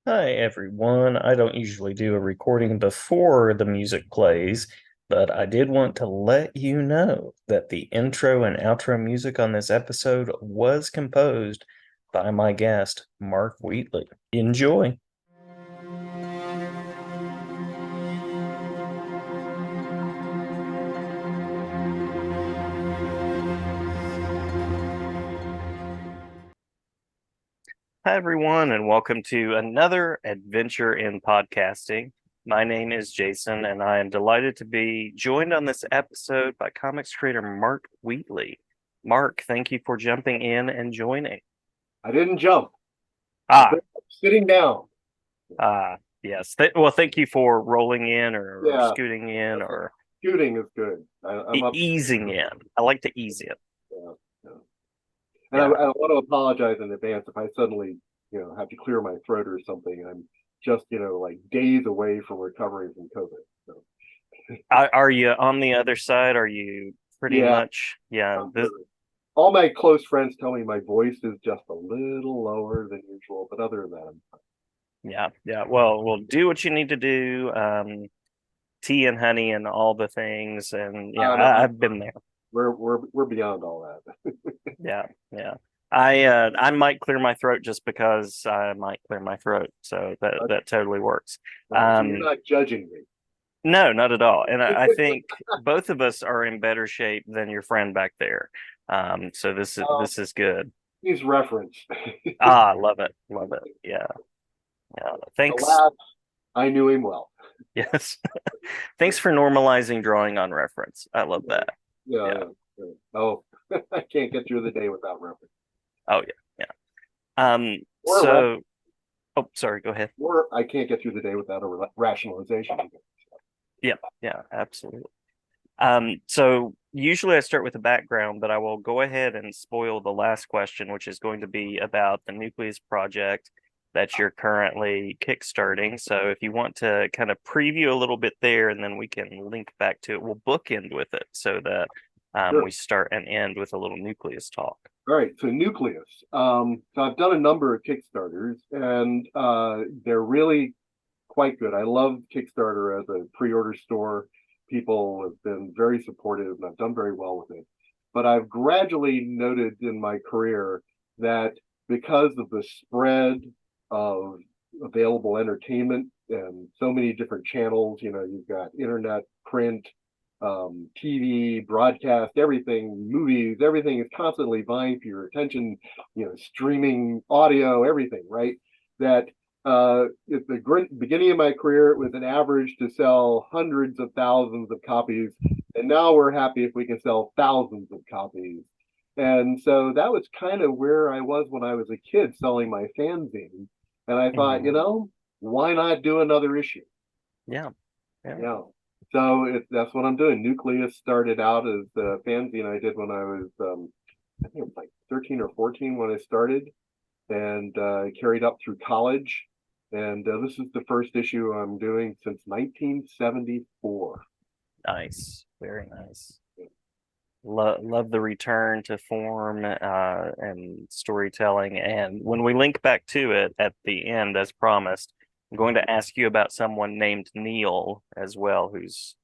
Hi, everyone. I don't usually do a recording before the music plays, but I did want to let you know that the intro and outro music on this episode was composed by my guest, Mark Wheatley. Enjoy. Hi, everyone, and welcome to another adventure in podcasting. My name is Jason, and I am delighted to be joined on this episode by comics creator Mark Wheatley. Mark, thank you for jumping in and joining. I didn't jump. I've Ah, been sitting down. yes. Well, thank you for rolling in or Yeah, scooting in that's it. or Shooting is good. I'm up. easing in. I like to ease in. Yeah, yeah. And Yeah. I want to apologize in advance if I suddenly, have to clear my throat or something. I'm just, like days away from recovering from COVID. So Are you on the other side? Are you pretty yeah, much? Yeah. I'm good. All my close friends tell me my voice is just a little lower than usual, but other than that, I'm fine. Yeah. Yeah. Well, we'll do what you need to do. Tea and honey and all the things. And yeah, No, I've been there. we're beyond all that. Yeah. Yeah. I might clear my throat just because I might clear my throat. So that totally works. All right, so you're Um, not judging me. No, not at all. And I think both of us are in better shape than your friend back there. So this is Uh, this is good. he's reference. Love it. Love it. Yeah. Yeah. Thanks. Alas, I knew him well. Yes. Thanks for normalizing drawing on reference. I love that. Yeah, Yeah. yeah, yeah. Oh, I can't get through the day without reference. Oh yeah. Yeah. Or ra- Oh, sorry, go ahead. or I can't get through the day without a rationalization. Yeah, yeah, absolutely. So usually I start with a background, but I will go ahead and spoil the last question, which is going to be about the Nucleus project that you're currently kickstarting. So if you want to kind of preview a little bit there, and then we can link back to it, we'll bookend with it so that Sure. we start and end with a little Nucleus talk. All right. So Nucleus. So I've done a number of Kickstarters, and they're really quite good. I love Kickstarter as a pre-order store. People have been very supportive, and I've done very well with it. But I've gradually noted in my career that because of the spread of available entertainment and so many different channels, you've got internet, print, TV, broadcast, everything, movies, everything is constantly vying for your attention, streaming audio, everything, right? That at the beginning of my career, it was an average to sell hundreds of thousands of copies. And now we're happy if we can sell thousands of copies. And so that was kind of where I was when I was a kid selling my fanzine. And I thought, Mhm. why not do another issue? Yeah, yeah. Yeah. So that's what I'm doing. Nucleus started out as the fanzine I did when I was, I think it was like 13 or 14 when I started, and carried up through college. And this is the first issue I'm doing since 1974. Nice, very nice. Love the return to form and storytelling. And when we link back to it at the end, as promised, I'm going to ask you about someone named Neil as well, who's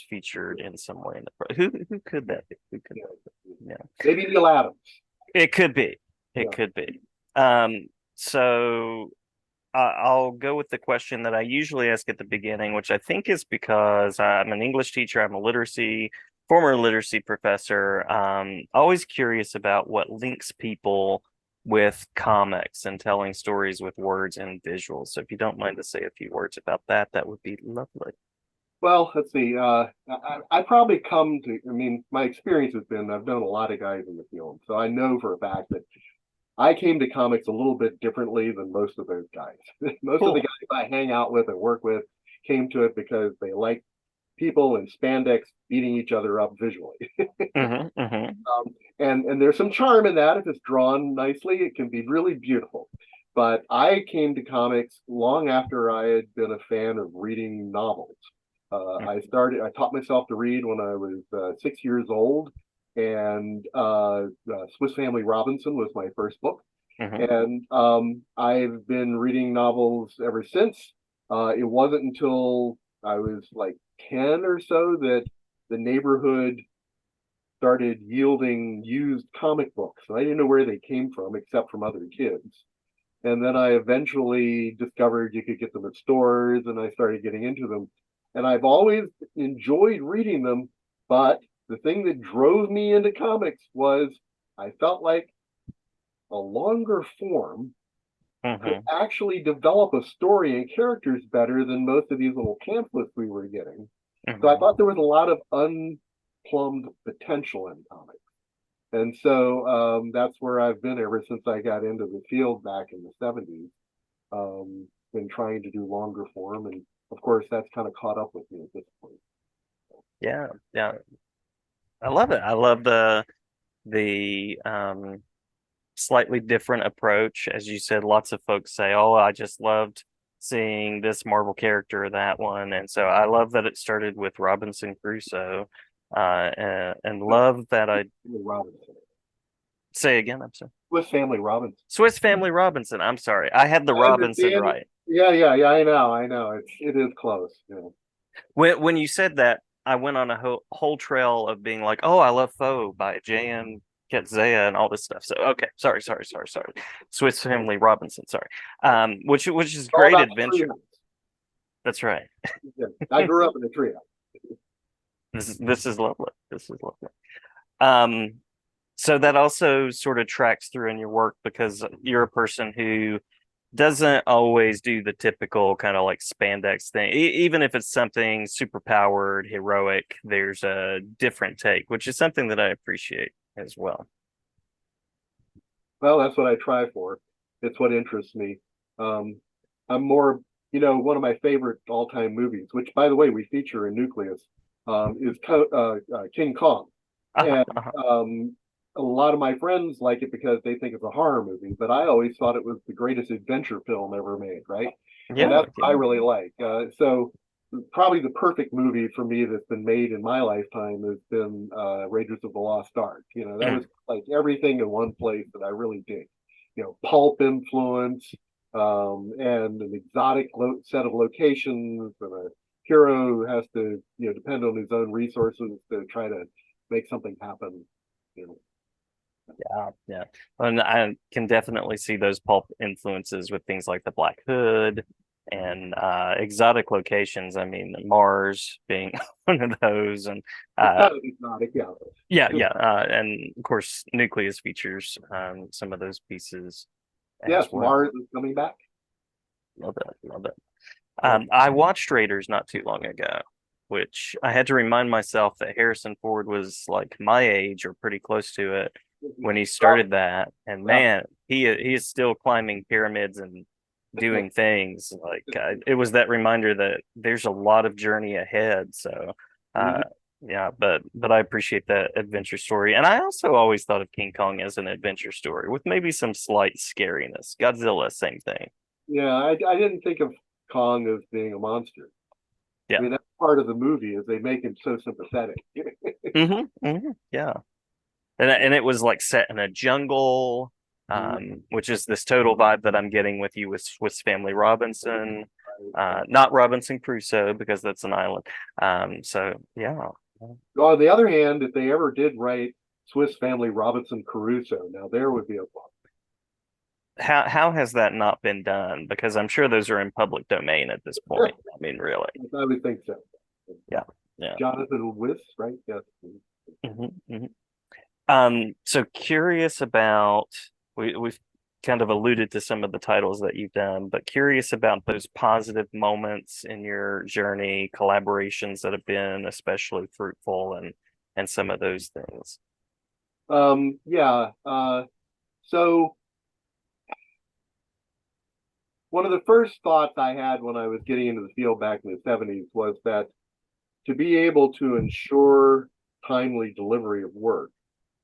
featured in some way in the who could that be? Who could Yeah. that be? Yeah, Maybe Neil Adams. it could be. It Yeah. could be. So I'll go with the question that I usually ask at the beginning, which I think is because I'm an English teacher. I'm a former literacy professor. Always curious about what links people with comics and telling stories with words and visuals. So if you don't mind to say a few words about that, that would be lovely. Well, let's see. I probably come to, I mean, my experience has been I've known a lot of guys in the field. So I know for a fact that I came to comics a little bit differently than most of those guys. Most of the Cool. guys I hang out with and work with came to it because they like people in spandex beating each other up visually. Hmm. And there's some charm in that. If it's drawn nicely, it can be really beautiful. But I came to comics long after I had been a fan of reading novels. I taught myself to read when I was 6 years old, and Swiss Family Robinson was my first book. Hmm. And I've been reading novels ever since. It wasn't until I was like 10 or so that the neighborhood started yielding used comic books. And I didn't know where they came from except from other kids. And then I eventually discovered you could get them at stores, and I started getting into them. And I've always enjoyed reading them, but the thing that drove me into comics was I felt like a longer form could Hmm. actually develop a story and characters better than most of these little pamphlets we were getting. So I Hmm. thought there was a lot of unplumbed potential in comics. And so that's where I've been ever since I got into the field back in the 70s. Been trying to do longer form. And of course, that's kind of caught up with me at this point. Yeah, yeah. I love it. I love the slightly different approach. As you said, lots of folks say, "Oh, I just loved seeing this Marvel character or that one," and so I love that it started with Robinson Crusoe, and So, love that I Robinson. say again. I'm sorry, Swiss Family Robinson. Swiss Family Robinson. I'm sorry, I had the I Robinson understand. right. Yeah. I know. It is close. Yeah. When you said that, I went on a whole trail of being like, "Oh, I love Foe by J.M. Ketzaya and all this stuff." So okay, sorry. Swiss Family Robinson, sorry. Which is All great about the adventure. trio. That's right. Yeah. I grew up in a trio. This is lovely. This is lovely. Um, so that also sort of tracks through in your work because you're a person who doesn't always do the typical kind of like spandex thing. Even if it's something super powered, heroic, there's a different take, which is something that I appreciate as well. Well, that's what I try for. It's what interests me. Um, I'm more, one of my favorite all-time movies, which, by the way, we feature in Nucleus, is King Kong. Uh-huh, And uh-huh. a lot of my friends like it because they think it's a horror movie, but I always thought it was the greatest adventure film ever made, right? And Yeah, that's what I really like. So probably the perfect movie for me that's been made in my lifetime has been Raiders of the Lost Ark. That yeah. was like everything in one place that I really dig. Pulp influence, and an exotic set of locations, and a hero who has to, depend on his own resources to try to make something happen. You know. Yeah. And I can definitely see those pulp influences with things like the Black Hood and exotic locations. I mean, Mars being one of those, and It's uh, kind of exotic, yeah. and of course, Nucleus features some of those pieces Yes, as Mars well. is coming back. Love it, love it. Yeah. I watched Raiders not too long ago, which I had to remind myself that Harrison Ford was like my age or pretty close to it when he Well, started that. And yeah. man, he is still climbing pyramids and doing things. Like it was that reminder that there's a lot of journey ahead. So, uh, Mhm. yeah, but I appreciate that adventure story. And I also always thought of King Kong as an adventure story with maybe some slight scariness. Godzilla, same thing. Yeah, I didn't think of Kong as being a monster. I Yeah. mean, that's part of the movie is they make him so sympathetic. Yeah. And it was like set in a jungle, which is this total vibe that I'm getting with you with Swiss Family Robinson, not Robinson Crusoe because that's an island. So yeah. On the other hand, if they ever did write Swiss Family Robinson Crusoe, now there would be a book. How has that not been done? Because I'm sure those are in public domain at this point. I mean, really. I would think so. Yeah. Yeah. Jonathan Wiss, right? Yes. Hmm. So curious about we've kind of alluded to some of the titles that you've done, but curious about those positive moments in your journey, collaborations that have been especially fruitful and some of those things. Yeah. So one of the first thoughts I had when I was getting into the field back in the 70s was that to be able to ensure timely delivery of work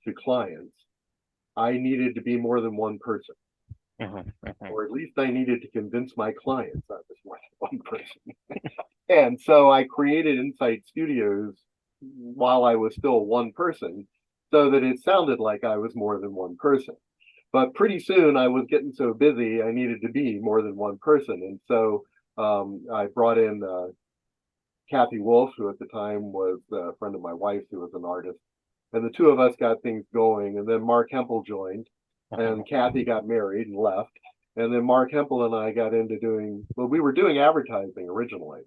to clients, I needed to be more than one person, Hmm. Hmm. or at least I needed to convince my clients I was more than one person. And so I created Insight Studios while I was still one person so that it sounded like I was more than one person. But pretty soon I was getting so busy, I needed to be more than one person. And so I brought in Kathy Wolf, who at the time was a friend of my wife's, who was an artist. And the two of us got things going. And then Mark Hempel joined, and Kathy got married and left. And then Mark Hempel and I got into doing, well, we were doing advertising originally.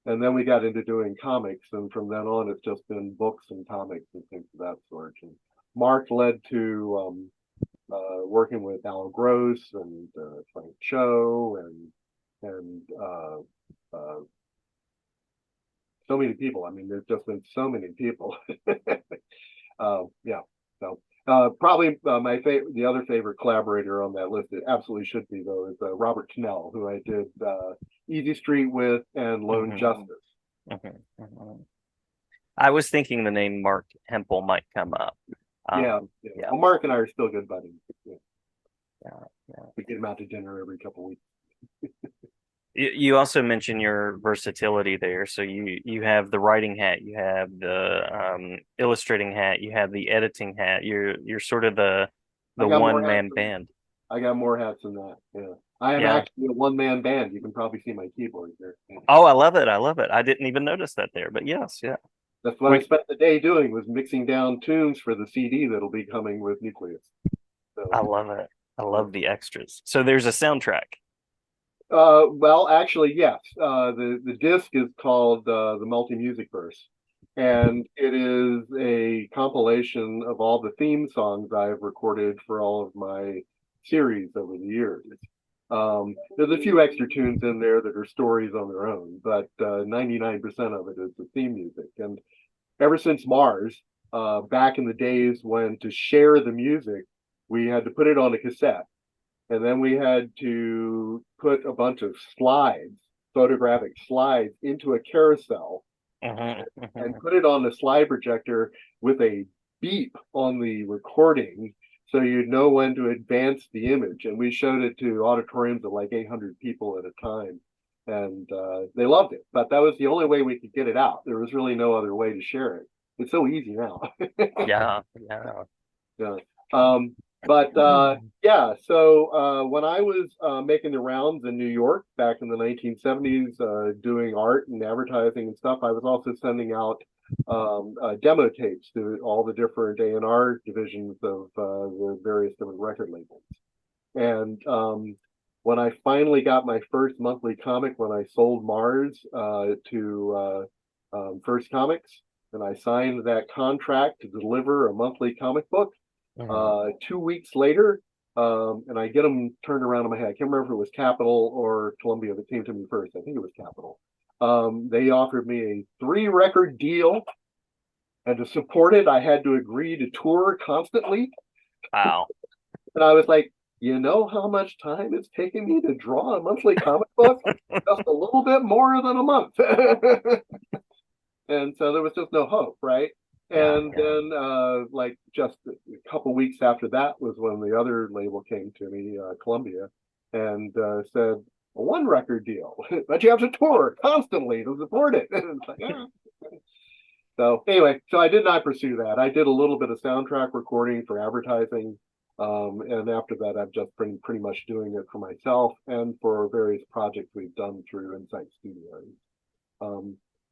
And then we got into doing comics. And from then on, it's just been books and comics and things of that sort. And Mark led to working with Al Gross and Frank Cho and so many people. I mean, there's just been so many people. Yeah. So probably my favorite, the other favorite collaborator on that list, it absolutely should be though, is Robert Cannell, who I did Easy Street with and Lone Justice. I was thinking the name Mark Hempel might come up. Yeah. Well, Mark and I are still good buddies. Yeah. We get him out to dinner every couple of weeks. You also mentioned your versatility there. So you have the writing hat, you have the illustrating hat, you have the editing hat. You're sort of the one man band. I got more hats than that. Yeah. I am actually a one-man band. You can probably see my keyboard there. Oh, I love it. I love it. I didn't even notice that there, but yes, yeah. That's what I spent the day doing, was mixing down tunes for the CD that'll be coming with Nucleus. So, I love it. I love the extras. So there's a soundtrack. Well, actually, yes. The disc is called the Multi Music Verse, and it is a compilation of all the theme songs I've recorded for all of my series over the years. There's a few extra tunes in there that are stories on their own, but 99% of it is the theme music. And ever since Mars, back in the days when to share the music, we had to put it on a cassette. And then we had to put a bunch of slides, photographic slides, into a carousel and put it on the slide projector with a beep on the recording so you'd know when to advance the image. And we showed it to auditoriums of like 800 people at a time. And they loved it. But that was the only way we could get it out. There was really no other way to share it. It's so easy now. Yeah. Yeah, so when I was making the rounds in New York back in the 1970s, doing art and advertising and stuff, I was also sending out demo tapes to all the different A&R divisions of the various different record labels. And when I finally got my first monthly comic, when I sold Mars to First Comics, and I signed that contract to deliver a monthly comic book, 2 weeks later, and I get them turned around in my head. I can't remember if it was Capitol or Columbia that came to me first. I think it was Capitol. They offered me a 3-record deal, and to support it, I had to agree to tour constantly. Wow. And I was like, you know how much time it's taken me to draw a monthly comic book? Just a little bit more than a month. And so there was just no hope, right? And then like just a couple weeks after that was when the other label came to me, Columbia, and said, a 1-record deal, but you have to tour constantly to support it. And it's like, So anyway, so I did not pursue that. I did a little bit of soundtrack recording for advertising. And after that, I've just been pretty much doing it for myself and for various projects we've done through Insight Studios.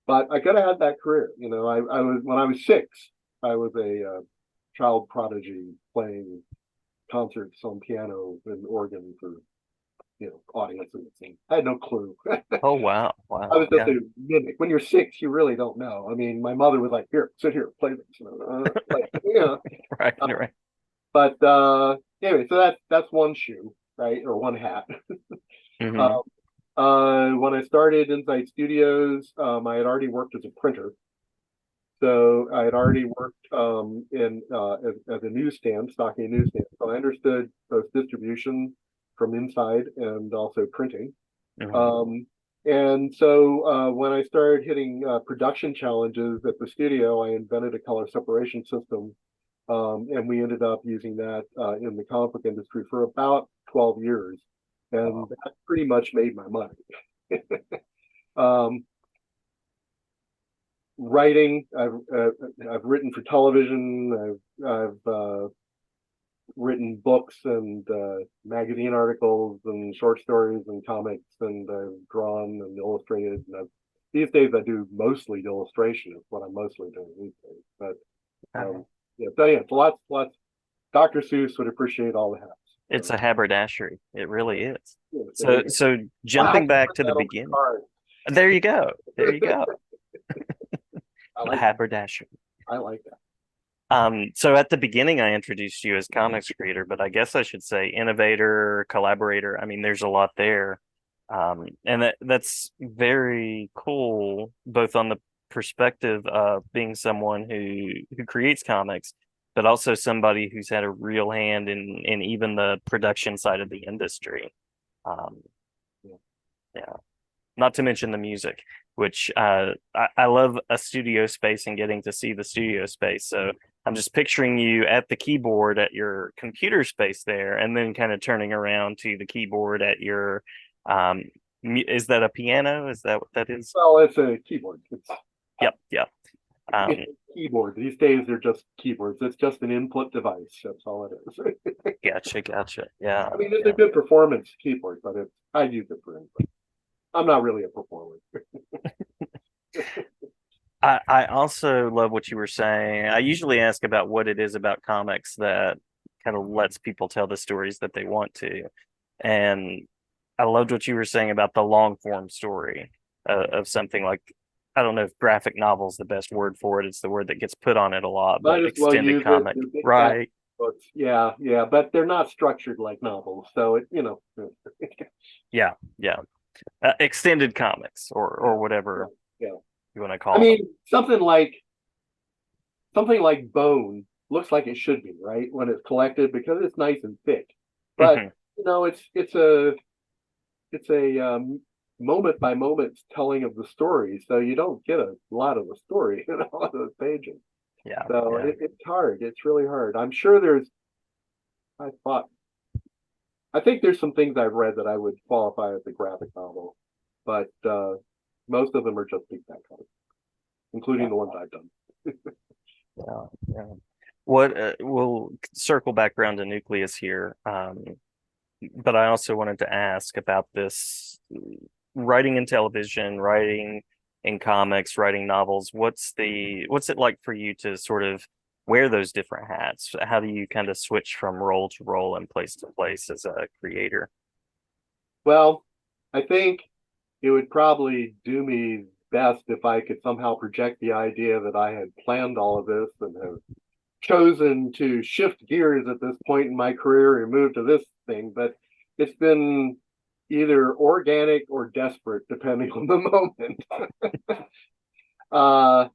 But I could have had that career. You know, I was, when I was 6, I was a child prodigy playing concerts on piano and organ for, audiences. And I had no clue. Oh, wow. I was just a mimic. When you're 6, you really don't know. I mean, my mother was like, "Here, sit here, play this." Right. But anyway, so that's one shoe, right, or one hat. When I started Insight Studios, I had already worked as a printer. So I had already worked as a newsstand, stocking a newsstand. So I understood both distribution from inside and also printing. And so when I started hitting production challenges at the studio, I invented a color separation system. And we ended up using that in the comic book industry for about 12 years. And that pretty much made my money. Writing, I've written for television. I've written books and magazine articles and short stories and comics, and I've drawn and illustrated. And these days I do mostly illustration. Is what I'm mostly doing these days. But yeah, so yeah, lots. Dr. Seuss would appreciate all the hats. It's a haberdashery. It really is. Yeah, So I'll have jumping to back put to the that on the beginning. card. There you go. There you go. I The like haberdashery. I like that. So at the beginning, I introduced you as comics creator, but I guess I should say innovator, collaborator. I mean, there's a lot there. And that's very cool, both on the perspective of being someone who creates comics, but also somebody who's had a real hand in even the production side of the industry. Um, yeah. Not to mention the music, which I love a studio space and getting to see the studio space. So I'm just picturing you at the keyboard at your computer space there, and then kind of turning around to the keyboard at your is that a piano? Is that what that is? Well, it's a keyboard. Yep. It's a keyboard. These days they're just keyboards. It's just an input device. That's all it is. Gotcha. Yeah. I mean, it's a good performance keyboard, but I use it for input. I'm not really a performer. I also love what you were saying. I usually ask about what it is about comics that kind of lets people tell the stories that they want to. And I loved what you were saying about the long form story of something like, I don't know if graphic novel is the best word for it. It's the word that gets put on it a lot, Might but as well extended use comic, it. right? Books. Yeah, but they're not structured like novels, so Yeah. Extended comics or whatever yeah. you want to I call them. mean, something like Bone looks like it should be, right, when it's collected, because it's nice and thick. But Mhm. it's a moment by moment telling of the story, so you don't get a lot of the story in a lot of those pages. So Yeah. it's hard. It's really hard. I'm sure I thought, I think there's some things I've read that I would qualify as a graphic novel, but most of them are just big fat comics, including the ones I've done. Yeah. What we'll circle back around to Nucleus here, but I also wanted to ask about this writing in television, writing in comics, writing novels. What's it like for you to sort of wear those different hats? How do you kind of switch from role to role and place to place as a creator? Well, I think it would probably do me best if I could somehow project the idea that I had planned all of this and have chosen to shift gears at this point in my career and move to this thing, but it's been either organic or desperate, depending on the moment. uh,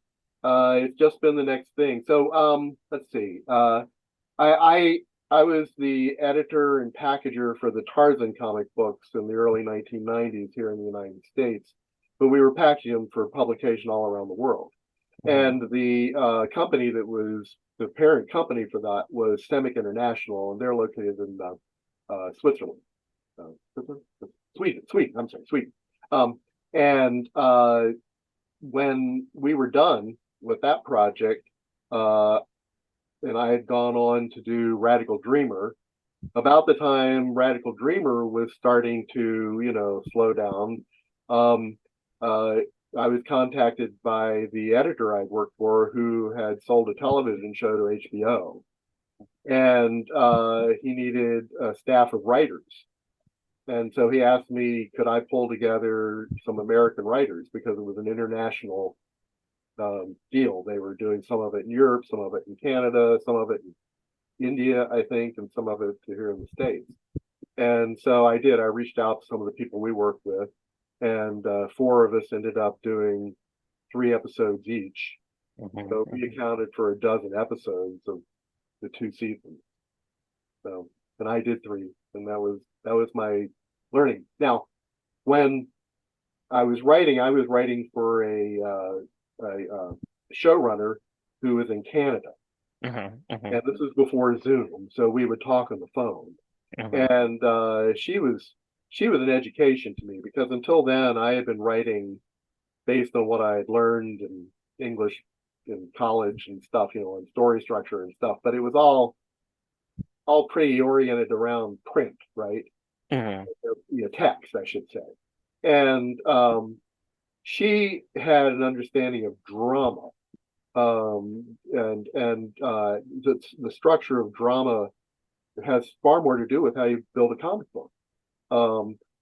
it's just been the next thing. So let's see. I I was the editor and packager for the Tarzan comic books in the early 1990s here in the United States, but we were packaging them for publication all around the world. Mhm. And the company that was the parent company for that was Semic International, and they're located in Switzerland. Switzerland? Sweden. I'm sorry, Sweden. And when we were done with that project, uh, and I had gone on to do Radical Dreamer, about the time Radical Dreamer was starting to, slow down, um, uh, I was contacted by the editor I'd worked for, who had sold a television show to HBO. And he needed a staff of writers. And so he asked me, could I pull together some American writers, because it was an international deal. They were doing some of it in Europe, some of it in Canada, some of it in India, I think, and some of it here in the States. And so I did. I reached out to some of the people we worked with, and four of us ended up doing 3 episodes each. So we accounted for a dozen episodes of the 2 seasons. So, and I did three, and that was my learning. Now, when I was writing for a showrunner who was in Canada, and this was before Zoom, so we would talk on the phone. And she was an education to me, because until then I had been writing based on what I had learned in English in college and stuff, and story structure and stuff. But it was all all pretty oriented around print, right? Hmm. Text, I should say. And she had an understanding of drama, and the structure of drama has far more to do with how you build a comic book.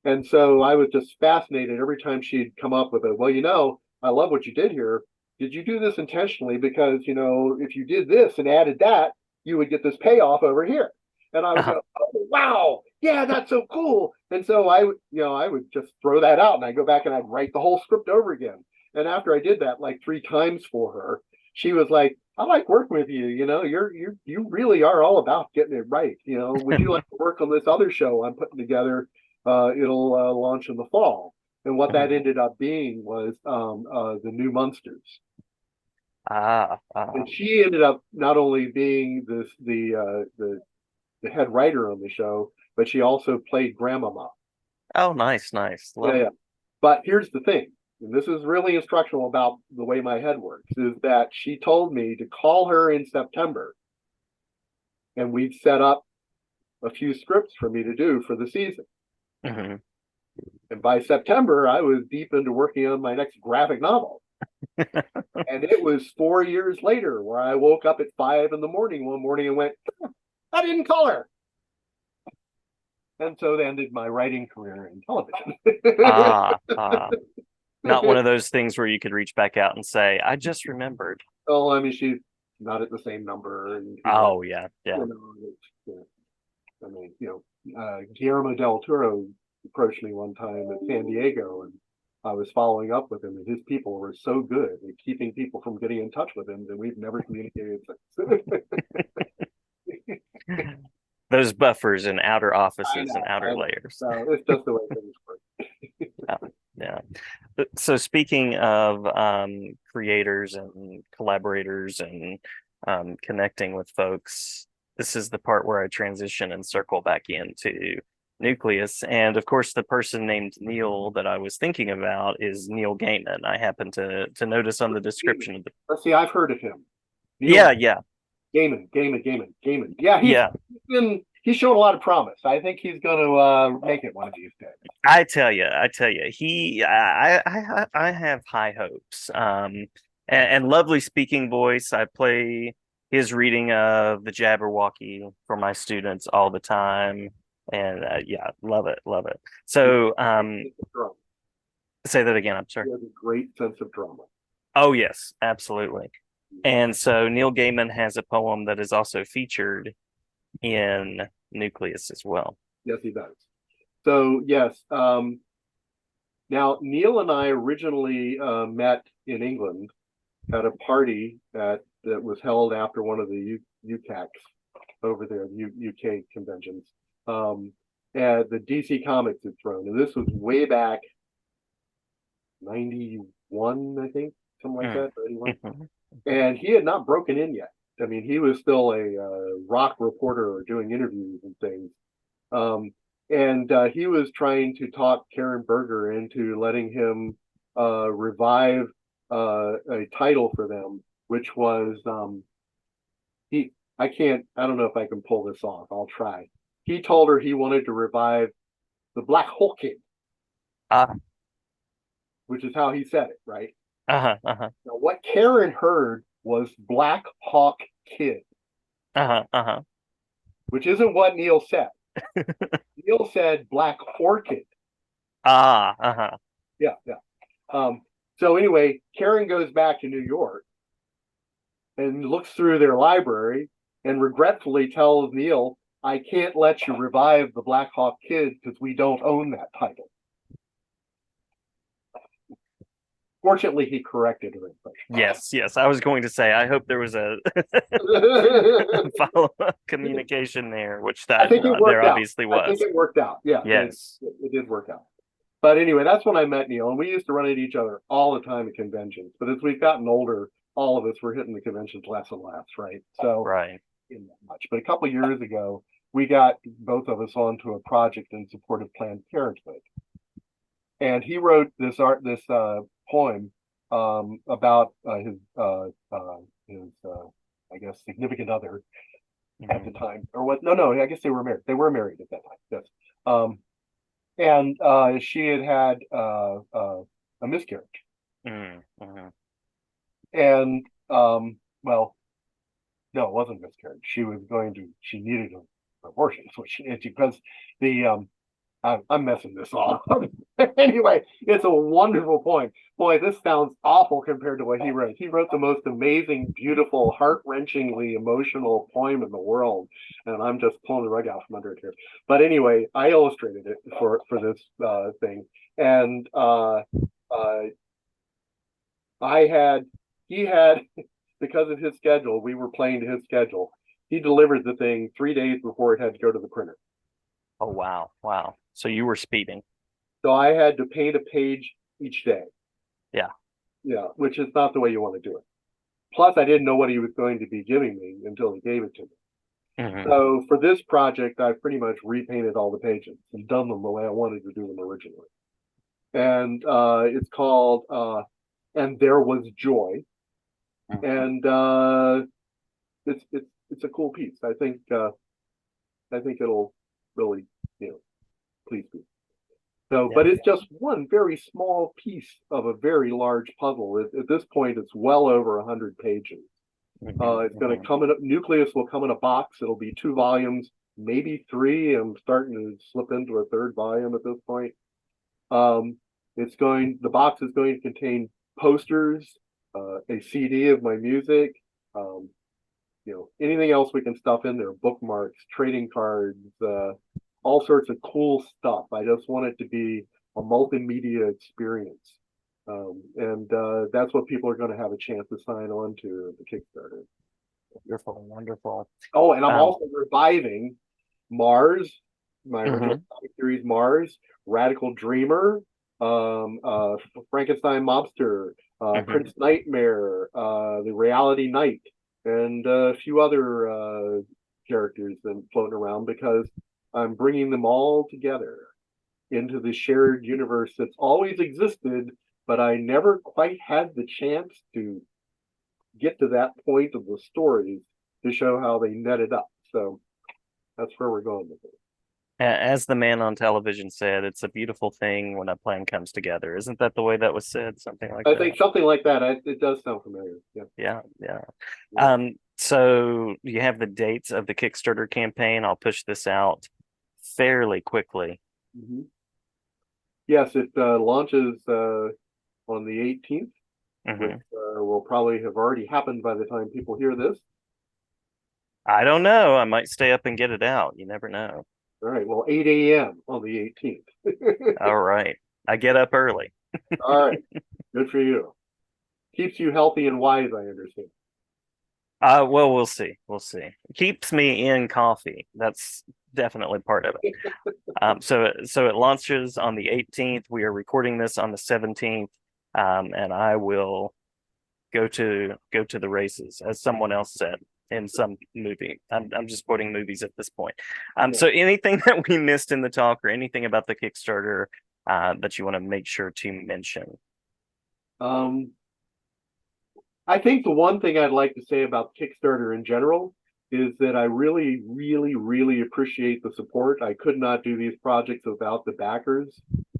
And so I was just fascinated every time she'd come up with it. Well, I love what you did here. Did you do this intentionally? Because, if you did this and added that, you would get this payoff over here. And I would Uh-huh. go, oh, wow, yeah, that's so cool. And so I would just throw that out and I'd go back and I'd write the whole script over again. And after I did that like 3 times for her, she was like, I like working with you. You really are all about getting it right. Would you like to work on this other show I'm putting together? It'll launch in the fall. And what that Mhm. ended up being was the New Munsters. Ah, ah. And she ended up not only being the head writer on the show, but she also played Grandmama. Oh, nice, nice. Yeah, Love yeah. it. But here's the thing, and this is really instructional about the way my head works, is that she told me to call her in September, and we'd set up a few scripts for me to do for the season. Hmm. And by September, I was deep into working on my next graphic novel. And it was 4 years later where I woke up at 5 in the morning one morning and went, I didn't call her. And so that ended my writing career in television. Ah, ah. Not one of those things where you could reach back out and say, I just remembered. Well, I mean, she's not at the same number, and Oh, yeah, you yeah. know, I mean, Guillermo del Toro approached me one time in San Diego, and I was following up with him, and his people were so good at keeping people from getting in touch with him that we've never communicated since. Those buffers and outer I offices and know, outer I know. layers. So it's just the way things work. Yeah, yeah. So speaking of creators and collaborators and connecting with folks, this is the part where I transition and circle back into Nucleus. And of course, the person named Neil that I was thinking about is Neil Gaiman. I happen to notice on the description of the. Let's see, I've heard of him. Neil Yeah, yeah, Gaiman. Yeah, yeah. he's shown a lot of promise. I think he's going to make it one of these days. I tell you, I have high hopes. And lovely speaking voice. I play his reading of the Jabberwocky for my students all the time, and yeah, love it, love it. So, say that again. I'm sorry. He has a great sense of drama. Oh yes, absolutely. And so Neil Gaiman has a poem that is also featured in Nucleus as well. Yes, he does. So yes, now Neil and I originally met in England at a party that was held after one of the UCACs over there, UK conventions. And the DC Comics had thrown, and this was way back 91, I think, something like Mm. that, 91. Mhm. And he had not broken in yet. I mean, he was still a rock reporter doing interviews and things. Um, and he was trying to talk Karen Berger into letting him revive a title for them, which was he. I don't know if I can pull this off. I'll try. He told her he wanted to revive the Black Hole Kid, Ah, which is how he said it, right? uh-huh, uh-huh, Now, what Karen heard was Black Hawk Kid, uh-huh, uh-huh. which isn't what Neil said. Neil said Black Orchid. Ah, uh-huh. Yeah, yeah. So anyway, Karen goes back to New York and looks through their library and regretfully tells Neil, I can't let you revive the Black Hawk Kid because we don't own that title. Fortunately, he corrected her impression. Yes, yes. I was going to say, I hope there was a follow-up communication there, which I that think it there worked out. obviously I think was. it worked out. Yeah, Yes. it did work out. But anyway, that's when I met Neil, and we used to run into each other all the time at conventions. But as we've gotten older, all of us were hitting the conventions less and less, right? So, Right. in that much. But a couple of years ago, we got both of us onto a project in support of Planned Parenthood, and he wrote this poem about his I guess significant other, at the Mhm. time, or what? No, I guess they were married. They were married at that time. Yes. Um, and she had had a miscarriage, Mhm. Mhm. and well, no, it wasn't a miscarriage. She needed an abortion, is what she did because the I'm messing this all up. Anyway, it's a wonderful point. Boy, this sounds awful compared to what he wrote. He wrote the most amazing, beautiful, heart-wrenchingly emotional poem in the world, and I'm just pulling the rug out from under it here. But anyway, I illustrated it for this thing, and uh, I had he had because of his schedule, we were playing to his schedule. He delivered the thing 3 days before it had to go to the printer. Oh wow, wow. So you were speeding. So I had to paint a page each day. Yeah. Yeah, which is not the way you want to do it. Plus, I didn't know what he was going to be giving me until he gave it to me. Hmm. So for this project, I pretty much repainted all the pages and done them the way I wanted to do them originally. And it's called "And There Was Joy," and it's a cool piece. I think it'll really please people. So, Yeah. but it's just one very small piece of a very large puzzle. At this point, it's well over 100 pages. Hmm. It's going to Hmm. come in. Nucleus will come in a box. It'll be 2 volumes, maybe three. I'm starting to slip into a third volume at this point. Um, the box is going to contain posters, a CD of my music, um, anything else we can stuff in there, bookmarks, trading cards, all sorts of cool stuff. I just want it to be a multimedia experience. And that's what people are going to have a chance to sign on to the Kickstarter. Wonderful, wonderful. Oh, and I'm Um, also reviving Mars, my original mhm. comic series Mars, Radical Dreamer, Frankenstein Mobster, Hmm. Prince Nightmare, the Reality Knight, and a few other characters that floating around because I'm bringing them all together into the shared universe that's always existed, but I never quite had the chance to get to that point of the stories to show how they netted up. So that's where we're going with it. As the man on television said, it's a beautiful thing when a plan comes together. Isn't that the way that was said? Something like I think that. something like that. It does sound familiar. Yeah. Yeah, yeah. Yeah. So you have the dates of the Kickstarter campaign. I'll push this out fairly quickly. Mm-hmm. Yes, it launches on the 18th, which Hmm. will probably have already happened by the time people hear this. I don't know. I might stay up and get it out. You never know. All right. Well, 8 a.m. on the 18th. All right. I get up early. All right. Good for you. Keeps you healthy and wise, I understand. Well, we'll see. We'll see. Keeps me in coffee. That's definitely part of it. So it launches on the 18th. We are recording this on the 17th, and I will go to the races, as someone else said in some movie. I'm just quoting movies at this point. Yeah. So anything that we missed in the talk or anything about the Kickstarter that you want to make sure to mention? Um, I think the one thing I'd like to say about Kickstarter in general is that I really, really, really appreciate the support. I could not do these projects without the backers.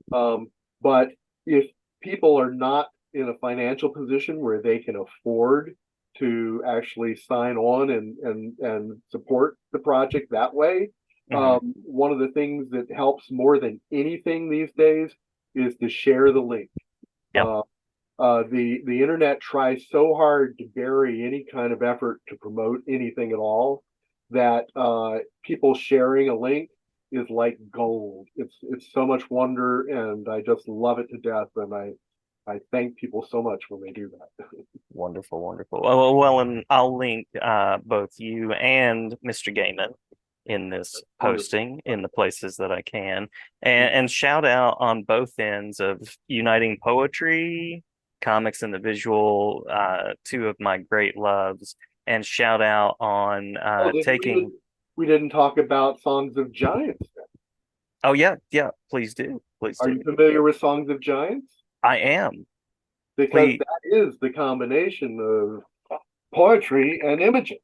But if people are not in a financial position where they can afford to actually sign on and support the project that way, Hmm. one of the things that helps more than anything these days is to share the link. Yep. Uh, the internet tries so hard to bury any kind of effort to promote anything at all that people sharing a link is like gold. It's so much wonder, and I just love it to death. And I thank people so much when they do that. Wonderful, wonderful. Well, and I'll link both you and Mr. Gaiman in this Wonderful. posting in the places that I can, and shout out on both ends of uniting poetry, comics, and the visual, two of my great loves, and shout out on Oh, taking. we didn't talk about Songs of Giants. Oh yeah, yeah. Please do, please Are do. you familiar with Songs of Giants? I am. Because Please. that is the combination of poetry and images.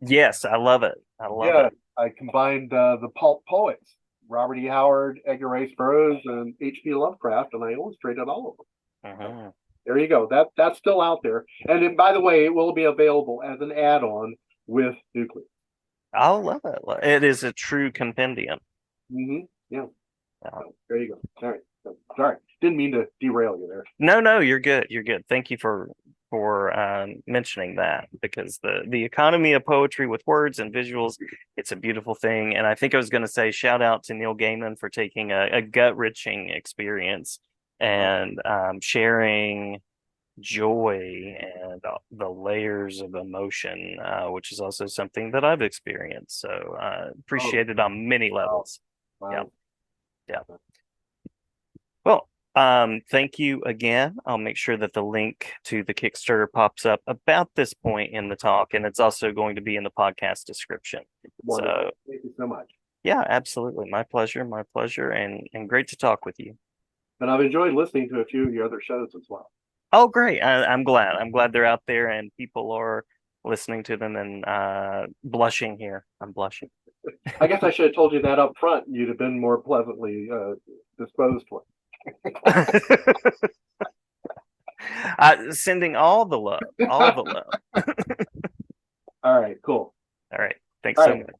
Yes, I love it. I love Yeah, it. I combined the pulp poets, Robert E. Howard, Edgar Rice Burroughs, and H.P. Lovecraft, and I illustrated all of them. So Mhm. there you go. That's still out there. And then, by the way, it will be available as an add-on with Nucleus. I love it. It is a true compendium. Yeah. Yeah. So there you go. All right. So, sorry, didn't mean to derail you there. No, no, you're good. You're good. Thank you for mentioning that because the economy of poetry with words and visuals, it's a beautiful thing. And I think I was going to say shout out to Neil Gaiman for taking a gut-wrenching experience and sharing joy and the layers of emotion, which is also something that I've experienced. So Oh, appreciate it on many wow. levels. Yeah, Wow. yeah. Well, thank you again. I'll make sure that the link to the Kickstarter pops up about this point in the talk, and it's also going to be in the podcast description. Wonderful. So, Thank you so much. yeah, absolutely. My pleasure, and great to talk with you. And I've enjoyed listening to a few of your other shows as well. Oh, great. I'm glad. I'm glad they're out there and people are listening to them and blushing here. I'm blushing. I guess I should have told you that up front. You'd have been more pleasantly disposed toward. Sending all the love, all the love. All right, cool. All right. Thanks All so right. much.